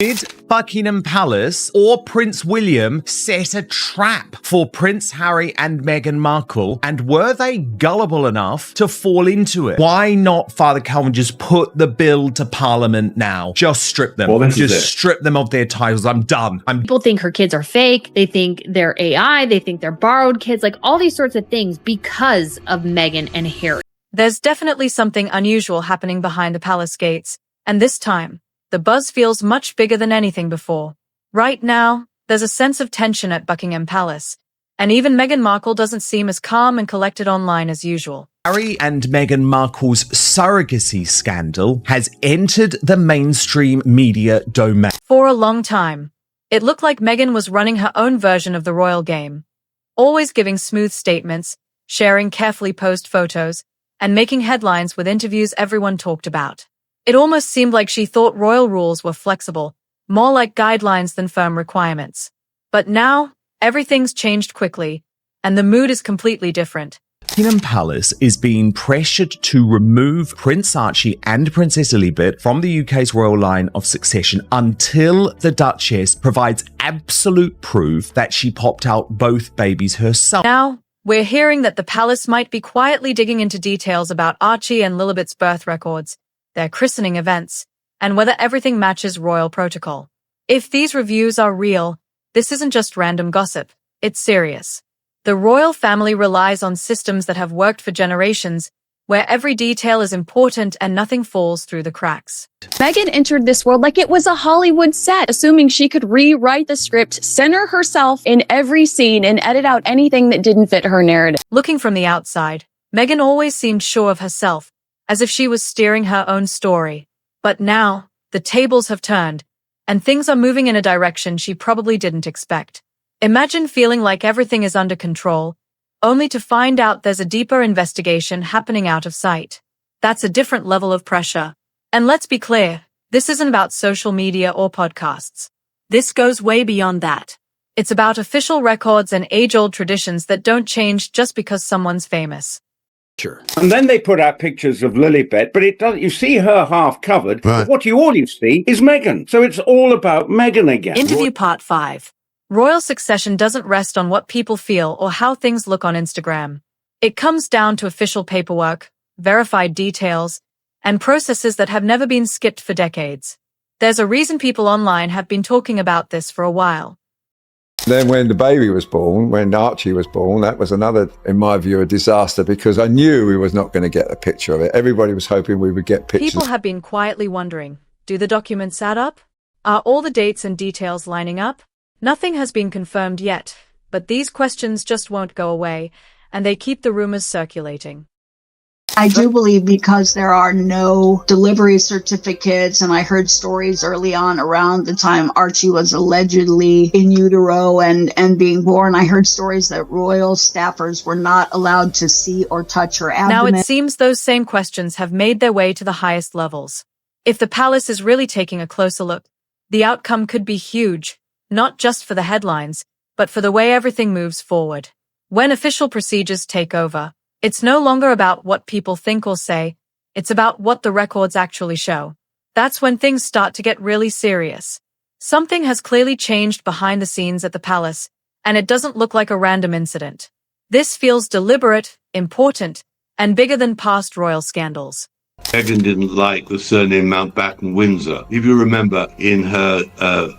Did Buckingham Palace or Prince William set a trap for Prince Harry and Meghan Markle, and were they gullible enough to fall into it? Why not, Father Calvin, just put the bill to Parliament now? Just strip them. Well, just strip them of their titles. I'm done. People think her kids are fake. They think they're AI. They think they're borrowed kids, like all these sorts of things because of Meghan and Harry. There's definitely something unusual happening behind the palace gates, and this time, the buzz feels much bigger than anything before. Right now, there's a sense of tension at Buckingham Palace, and even Meghan Markle doesn't seem as calm and collected online as usual. Harry and Meghan Markle's surrogacy scandal has entered the mainstream media domain. For a long time, it looked like Meghan was running her own version of the royal game, always giving smooth statements, sharing carefully posed photos, and making headlines with interviews everyone talked about. It almost seemed like she thought royal rules were flexible, more like guidelines than firm requirements. But now, everything's changed quickly, and the mood is completely different. Buckingham Palace is being pressured to remove Prince Archie and Princess Lilibet from the UK's royal line of succession until the Duchess provides absolute proof that she popped out both babies herself. Now, we're hearing that the palace might be quietly digging into details about Archie and Lilibet's birth records, their christening events, and whether everything matches royal protocol. If these reviews are real, this isn't just random gossip, it's serious. The royal family relies on systems that have worked for generations, where every detail is important and nothing falls through the cracks. Meghan entered this world like it was a Hollywood set, assuming she could rewrite the script, center herself in every scene, and edit out anything that didn't fit her narrative. Looking from the outside, Meghan always seemed sure of herself, as if she was steering her own story. But now, the tables have turned, and things are moving in a direction she probably didn't expect. Imagine feeling like everything is under control, only to find out there's a deeper investigation happening out of sight. That's a different level of pressure. And let's be clear, this isn't about social media or podcasts. This goes way beyond that. It's about official records and age-old traditions that don't change just because someone's famous. Sure. And then they put out pictures of Lilibet, but it doesn't. You see her half covered, right. But what you always see is Meghan. So it's all about Meghan again. Interview part 5. Royal succession doesn't rest on what people feel or how things look on Instagram. It comes down to official paperwork, verified details, and processes that have never been skipped for decades. There's a reason people online have been talking about this for a while. Then when the baby was born, when Archie was born, that was another, in my view, a disaster, because I knew we was not going to get a picture of it. Everybody was hoping we would get pictures. People have been quietly wondering, do the documents add up? Are all the dates and details lining up? Nothing has been confirmed yet, but these questions just won't go away, and they keep the rumors circulating. I do believe because there are no delivery certificates, and I heard stories early on around the time Archie was allegedly in utero and being born. I heard stories that royal staffers were not allowed to see or touch her abdomen. Now it seems those same questions have made their way to the highest levels. If the palace is really taking a closer look, the outcome could be huge, not just for the headlines, but for the way everything moves forward. When official procedures take over, it's no longer about what people think or say, it's about what the records actually show. That's when things start to get really serious. Something has clearly changed behind the scenes at the palace, and it doesn't look like a random incident. This feels deliberate, important, and bigger than past royal scandals. Meghan didn't like the surname Mountbatten Windsor. If you remember, in her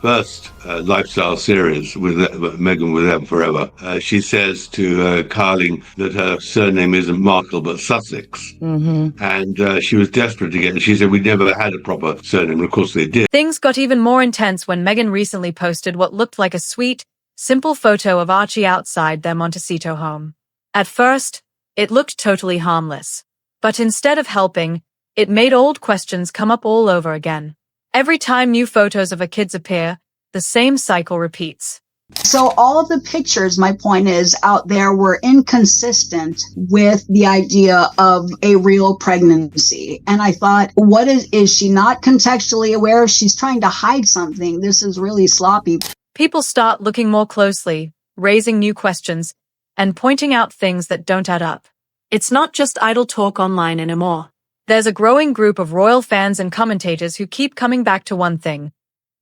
first lifestyle series with Meghan with Them Forever, she says to Carling that her surname isn't Markle but Sussex. And she was desperate to get it. She said we never had a proper surname, and of course they did. Things got even more intense when Meghan recently posted what looked like a sweet, simple photo of Archie outside their Montecito home. At first, it looked totally harmless. But instead of helping, it made old questions come up all over again. Every time new photos of her kids appear, the same cycle repeats. So all of the pictures, my point is, out there were inconsistent with the idea of a real pregnancy. And I thought, what is she not contextually aware? She's trying to hide something. This is really sloppy. People start looking more closely, raising new questions, and pointing out things that don't add up. It's not just idle talk online anymore. There's a growing group of royal fans and commentators who keep coming back to one thing.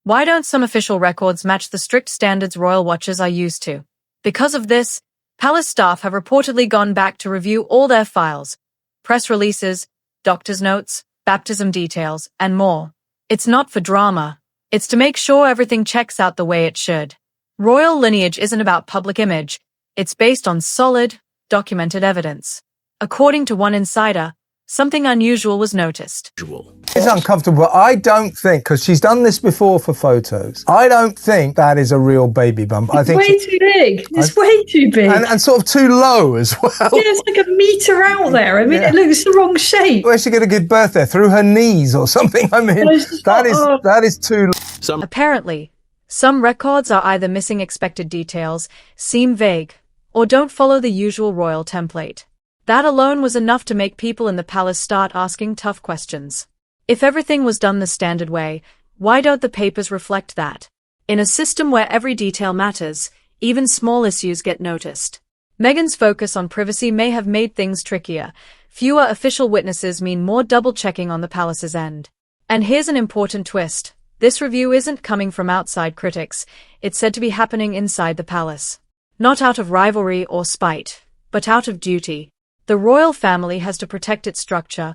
Why don't some official records match the strict standards royal watchers are used to? Because of this, palace staff have reportedly gone back to review all their files, press releases, doctor's notes, baptism details, and more. It's not for drama. It's to make sure everything checks out the way it should. Royal lineage isn't about public image. It's based on solid, documented evidence. According to one insider, something unusual was noticed. It's uncomfortable. I don't think, because she's done this before for photos, I don't think that is a real baby bump. I think way too big. It's way too big. And sort of too low as well. Yeah, it's like a meter out there. I mean, It looks the wrong shape. Where's she going to give birth there? Through her knees or something? I mean, that is too low. Apparently, some records are either missing expected details, seem vague, or don't follow the usual royal template. That alone was enough to make people in the palace start asking tough questions. If everything was done the standard way, why don't the papers reflect that? In a system where every detail matters, even small issues get noticed. Meghan's focus on privacy may have made things trickier. Fewer official witnesses mean more double-checking on the palace's end. And here's an important twist. This review isn't coming from outside critics. It's said to be happening inside the palace. Not out of rivalry or spite, but out of duty. The royal family has to protect its structure,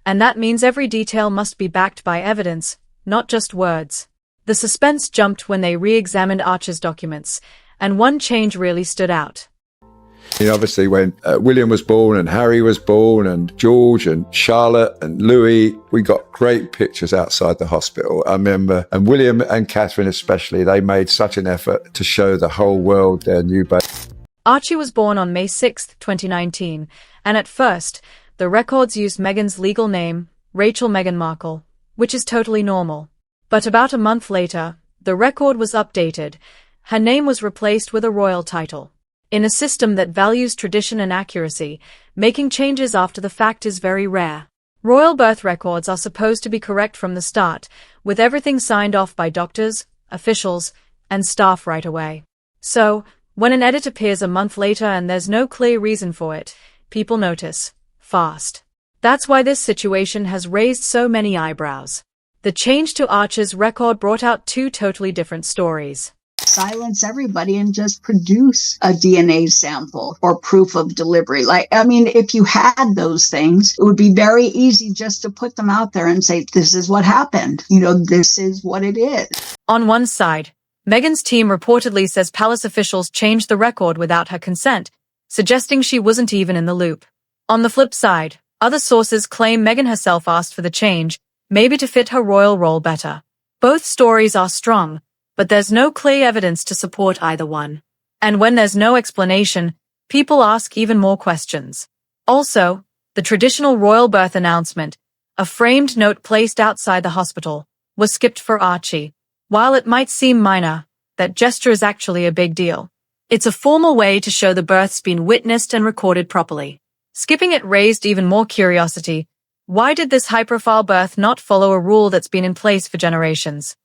and that means every detail must be backed by evidence, not just words. The suspense jumped when they re-examined Archie's documents, and one change really stood out. Obviously, when William was born and Harry was born and George and Charlotte and Louis, we got great pictures outside the hospital. I remember, and William and Catherine especially, they made such an effort to show the whole world their new baby. Archie was born on May 6, 2019, and at first, the records used Meghan's legal name, Rachel Meghan Markle, which is totally normal. But about a month later, the record was updated. Her name was replaced with a royal title. In a system that values tradition and accuracy, making changes after the fact is very rare. Royal birth records are supposed to be correct from the start, with everything signed off by doctors, officials, and staff right away. So, when an edit appears a month later and there's no clear reason for it, people notice. Fast. That's why this situation has raised so many eyebrows. The change to Archie's record brought out two totally different stories. Silence everybody and just produce a DNA sample or proof of delivery. If you had those things, it would be very easy just to put them out there and say, this is what happened. This is what it is. On one side, Meghan's team reportedly says palace officials changed the record without her consent, suggesting she wasn't even in the loop. On the flip side, other sources claim Meghan herself asked for the change, maybe to fit her royal role better. Both stories are strong, but there's no clear evidence to support either one. And when there's no explanation, people ask even more questions. Also, the traditional royal birth announcement, a framed note placed outside the hospital, was skipped for Archie. While it might seem minor, that gesture is actually a big deal. It's a formal way to show the birth's been witnessed and recorded properly. Skipping it raised even more curiosity. Why did this high-profile birth not follow a rule that's been in place for generations?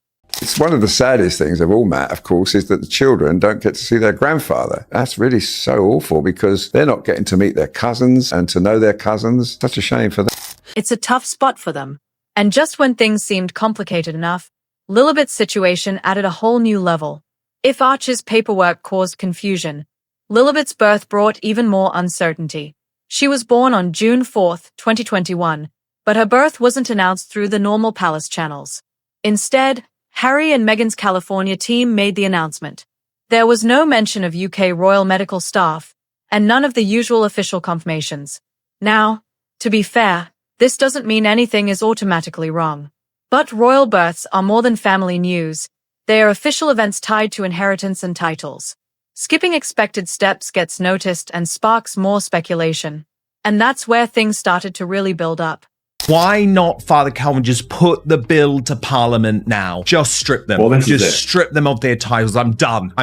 It's one of the saddest things of all, Matt, of course, is that the children don't get to see their grandfather. That's really so awful because they're not getting to meet their cousins and to know their cousins. Such a shame for them. It's a tough spot for them. And just when things seemed complicated enough, Lilibet's situation added a whole new level. If Archie's paperwork caused confusion, Lilibet's birth brought even more uncertainty. She was born on June 4, 2021, but her birth wasn't announced through the normal palace channels. Instead, Harry and Meghan's California team made the announcement. There was no mention of UK royal medical staff, and none of the usual official confirmations. Now, to be fair, this doesn't mean anything is automatically wrong. But royal births are more than family news. They are official events tied to inheritance and titles. Skipping expected steps gets noticed and sparks more speculation. And that's where things started to really build up. Why not, Father Calvin, just put the bill to Parliament now? Just strip them. Well, just strip them of their titles. I'm done.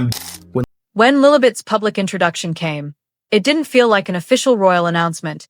When Lilibet's public introduction came, it didn't feel like an official royal announcement.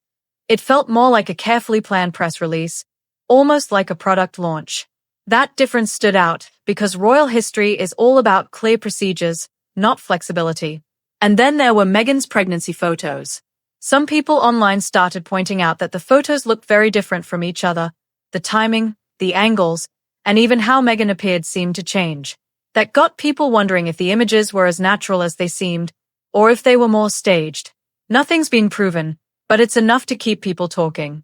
It felt more like a carefully planned press release, almost like a product launch. That difference stood out because royal history is all about clear procedures, not flexibility. And then there were Meghan's pregnancy photos. Some people online started pointing out that the photos looked very different from each other, the timing, the angles, and even how Meghan appeared seemed to change. That got people wondering if the images were as natural as they seemed, or if they were more staged. Nothing's been proven, but it's enough to keep people talking.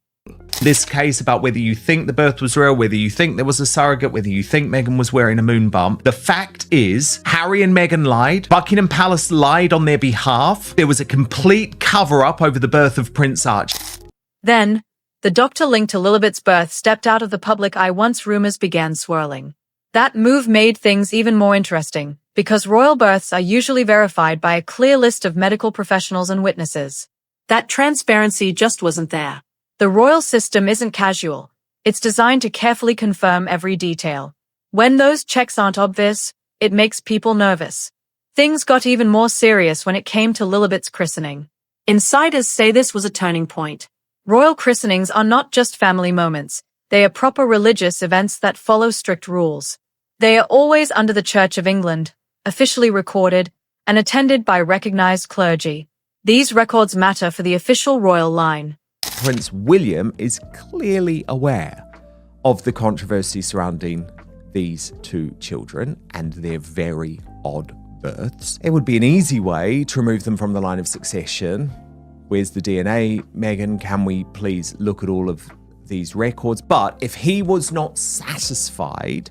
This case about whether you think the birth was real, whether you think there was a surrogate, whether you think Meghan was wearing a moon bump. The fact is, Harry and Meghan lied. Buckingham Palace lied on their behalf. There was a complete cover-up over the birth of Prince Archie. Then, the doctor linked to Lilibet's birth stepped out of the public eye once rumors began swirling. That move made things even more interesting, because royal births are usually verified by a clear list of medical professionals and witnesses. That transparency just wasn't there. The royal system isn't casual. It's designed to carefully confirm every detail. When those checks aren't obvious, it makes people nervous. Things got even more serious when it came to Lilibet's christening. Insiders say this was a turning point. Royal christenings are not just family moments. They are proper religious events that follow strict rules. They are always under the Church of England, officially recorded, and attended by recognized clergy. These records matter for the official royal line. Prince William is clearly aware of the controversy surrounding these two children and their very odd births. It would be an easy way to remove them from the line of succession. Where's the DNA? Meghan, can we please look at all of these records? But if he was not satisfied,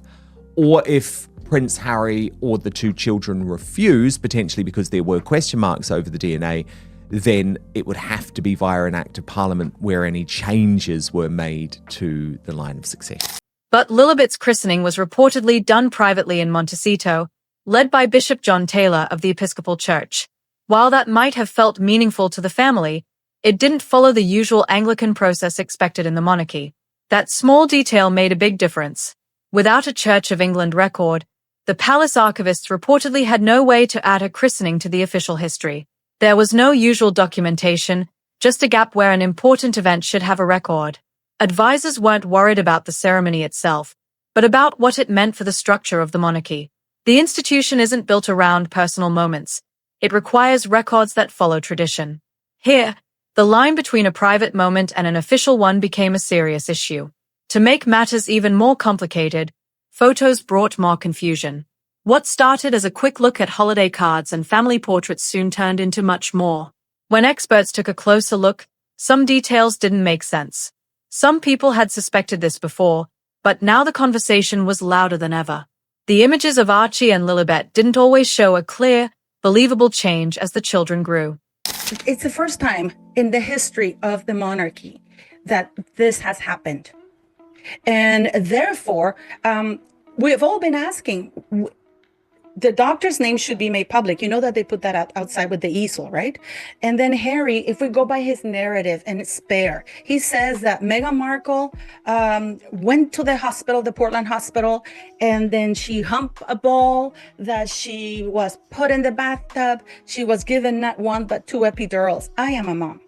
or if Prince Harry or the two children refused, potentially because there were question marks over the DNA, then it would have to be via an act of parliament where any changes were made to the line of succession. But Lilibet's christening was reportedly done privately in Montecito, led by Bishop John Taylor of the Episcopal Church. While that might have felt meaningful to the family, it didn't follow the usual Anglican process expected in the monarchy. That small detail made a big difference. Without a Church of England record, the palace archivists reportedly had no way to add her christening to the official history. There was no usual documentation, just a gap where an important event should have a record. Advisors weren't worried about the ceremony itself, but about what it meant for the structure of the monarchy. The institution isn't built around personal moments. It requires records that follow tradition. Here, the line between a private moment and an official one became a serious issue. To make matters even more complicated, photos brought more confusion. What started as a quick look at holiday cards and family portraits soon turned into much more. When experts took a closer look, some details didn't make sense. Some people had suspected this before, but now the conversation was louder than ever. The images of Archie and Lilibet didn't always show a clear, believable change as the children grew. It's the first time in the history of the monarchy that this has happened. And therefore, we've all been asking, the doctor's name should be made public. You know that they put that outside with the easel, right? And then Harry, if we go by his narrative and it's spare, he says that Meghan Markle went to the hospital, the Portland hospital, and then she humped a ball, that she was put in the bathtub. She was given not one, but 2 epidurals. I am a mom.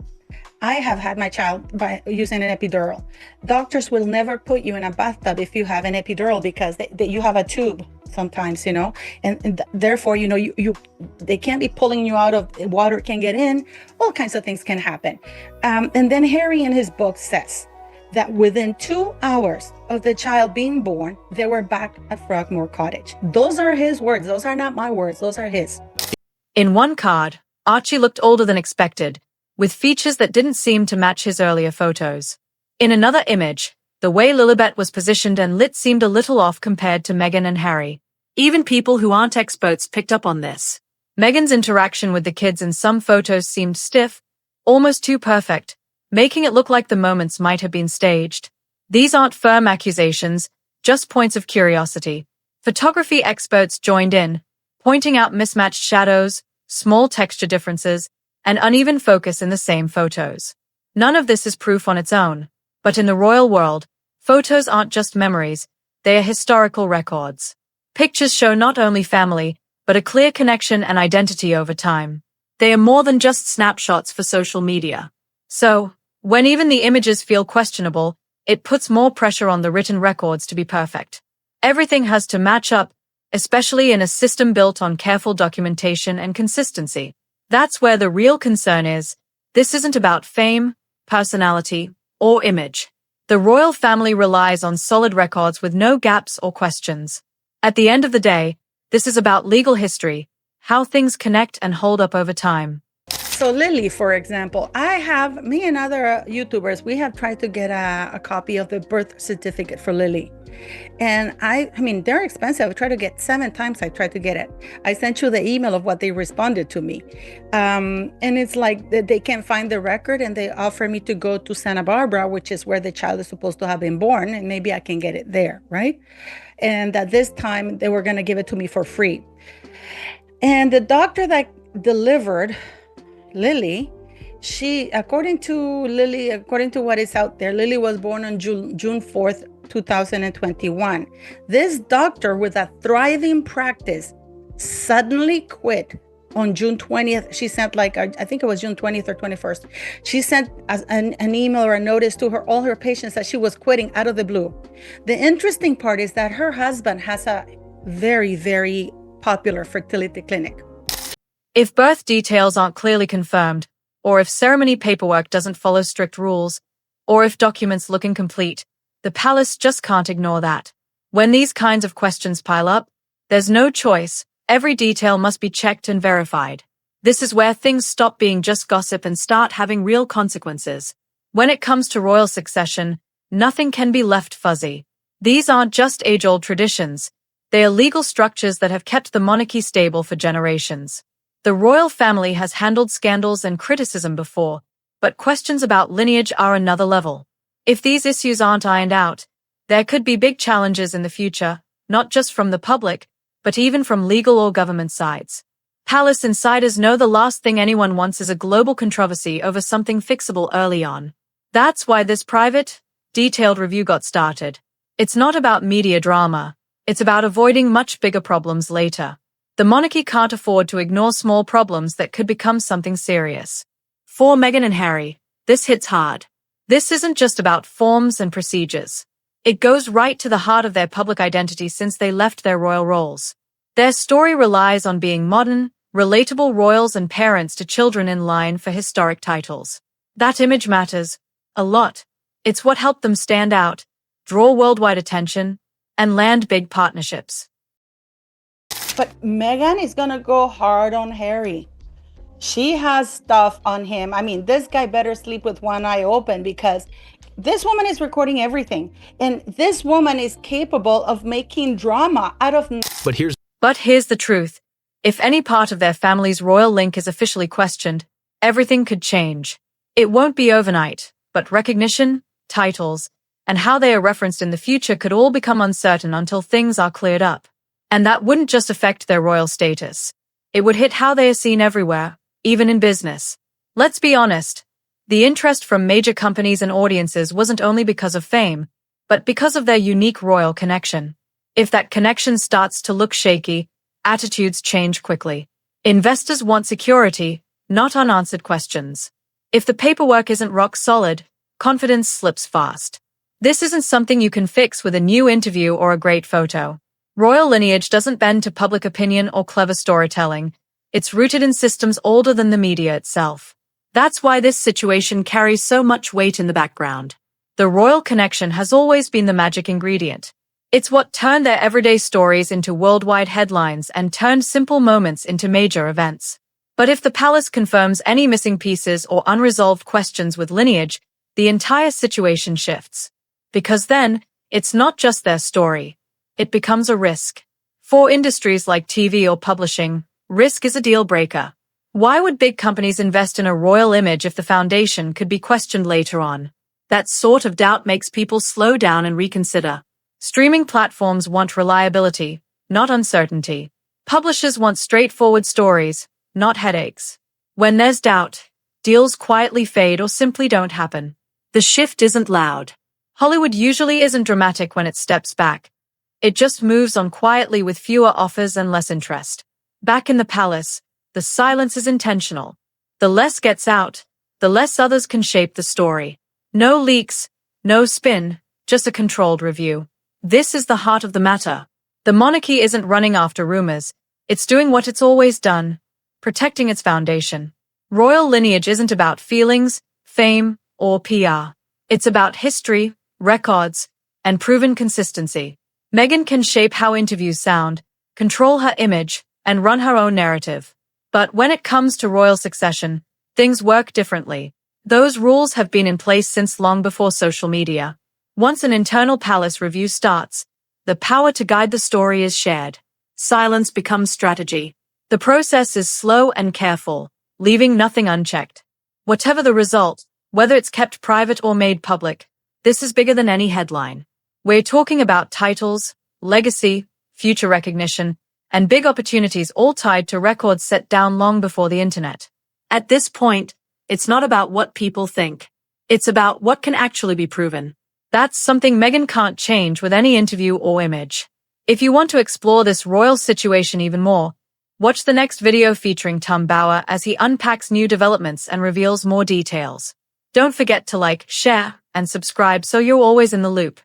I have had my child by using an epidural. Doctors will never put you in a bathtub if you have an epidural because you have a tube sometimes, you know, and therefore, you know, they can't be pulling you out of water, can get in, all kinds of things can happen. And then Harry in his book says that within 2 hours of the child being born, they were back at Frogmore Cottage. Those are his words. Those are not my words. Those are his. In one card, Archie looked older than expected, with features that didn't seem to match his earlier photos. In another image, the way Lilibet was positioned and lit seemed a little off compared to Meghan and Harry. Even people who aren't experts picked up on this. Meghan's interaction with the kids in some photos seemed stiff, almost too perfect, making it look like the moments might have been staged. These aren't firm accusations, just points of curiosity. Photography experts joined in, pointing out mismatched shadows, small texture differences, and uneven focus in the same photos. None of this is proof on its own, but in the royal world, photos aren't just memories, they are historical records. Pictures show not only family, but a clear connection and identity over time. They are more than just snapshots for social media. So, when even the images feel questionable, it puts more pressure on the written records to be perfect. Everything has to match up, especially in a system built on careful documentation and consistency. That's where the real concern is. This isn't about fame, personality, or image. The royal family relies on solid records with no gaps or questions. At the end of the day, this is about legal history, how things connect and hold up over time. So Lily, for example, me and other YouTubers, we have tried to get a copy of the birth certificate for Lily. And I mean, they're expensive. I tried to get 7 times. I tried to get it. I sent you the email of what they responded to me. And it's like they can't find the record, and they offer me to go to Santa Barbara, which is where the child is supposed to have been born. And maybe I can get it there, right? And at this time, they were going to give it to me for free. And the doctor that delivered Lily, according to what is out there, Lily was born on June 4th, 2021. This doctor with a thriving practice suddenly quit on June 20th. She sent I think it was June 20th or 21st. She sent an email or a notice to all her patients that she was quitting out of the blue. The interesting part is that her husband has a very, very popular fertility clinic. If birth details aren't clearly confirmed, or if ceremony paperwork doesn't follow strict rules, or if documents look incomplete, the palace just can't ignore that. When these kinds of questions pile up, there's no choice. Every detail must be checked and verified. This is where things stop being just gossip and start having real consequences. When it comes to royal succession, nothing can be left fuzzy. These aren't just age-old traditions. They are legal structures that have kept the monarchy stable for generations. The royal family has handled scandals and criticism before, but questions about lineage are another level. If these issues aren't ironed out, there could be big challenges in the future, not just from the public, but even from legal or government sides. Palace insiders know the last thing anyone wants is a global controversy over something fixable early on. That's why this private, detailed review got started. It's not about media drama. It's about avoiding much bigger problems later. The monarchy can't afford to ignore small problems that could become something serious. For Meghan and Harry, this hits hard. This isn't just about forms and procedures. It goes right to the heart of their public identity since they left their royal roles. Their story relies on being modern, relatable royals and parents to children in line for historic titles. That image matters a lot. It's what helped them stand out, draw worldwide attention, and land big partnerships. But Meghan is going to go hard on Harry. She has stuff on him. I mean, this guy better sleep with one eye open, because this woman is recording everything. And this woman is capable of making drama out of... But here's the truth. If any part of their family's royal link is officially questioned, everything could change. It won't be overnight, but recognition, titles, and how they are referenced in the future could all become uncertain until things are cleared up. And that wouldn't just affect their royal status. It would hit how they are seen everywhere, even in business. Let's be honest. The interest from major companies and audiences wasn't only because of fame, but because of their unique royal connection. If that connection starts to look shaky, attitudes change quickly. Investors want security, not unanswered questions. If the paperwork isn't rock solid, confidence slips fast. This isn't something you can fix with a new interview or a great photo. Royal lineage doesn't bend to public opinion or clever storytelling. It's rooted in systems older than the media itself. That's why this situation carries so much weight in the background. The royal connection has always been the magic ingredient. It's what turned their everyday stories into worldwide headlines and turned simple moments into major events. But if the palace confirms any missing pieces or unresolved questions with lineage, the entire situation shifts. Because then, it's not just their story. It becomes a risk. For industries like TV or publishing, risk is a deal breaker. Why would big companies invest in a royal image if the foundation could be questioned later on? That sort of doubt makes people slow down and reconsider. Streaming platforms want reliability, not uncertainty. Publishers want straightforward stories, not headaches. When there's doubt, deals quietly fade or simply don't happen. The shift isn't loud. Hollywood usually isn't dramatic when it steps back. It just moves on quietly with fewer offers and less interest. Back in the palace, the silence is intentional. The less gets out, the less others can shape the story. No leaks, no spin, just a controlled review. This is the heart of the matter. The monarchy isn't running after rumors. It's doing what it's always done, protecting its foundation. Royal lineage isn't about feelings, fame, or PR. It's about history, records, and proven consistency. Meghan can shape how interviews sound, control her image, and run her own narrative. But when it comes to royal succession, things work differently. Those rules have been in place since long before social media. Once an internal palace review starts, the power to guide the story is shared. Silence becomes strategy. The process is slow and careful, leaving nothing unchecked. Whatever the result, whether it's kept private or made public, this is bigger than any headline. We're talking about titles, legacy, future recognition, and big opportunities all tied to records set down long before the internet. At this point, it's not about what people think. It's about what can actually be proven. That's something Meghan can't change with any interview or image. If you want to explore this royal situation even more, watch the next video featuring Tom Bauer as he unpacks new developments and reveals more details. Don't forget to like, share, and subscribe so you're always in the loop.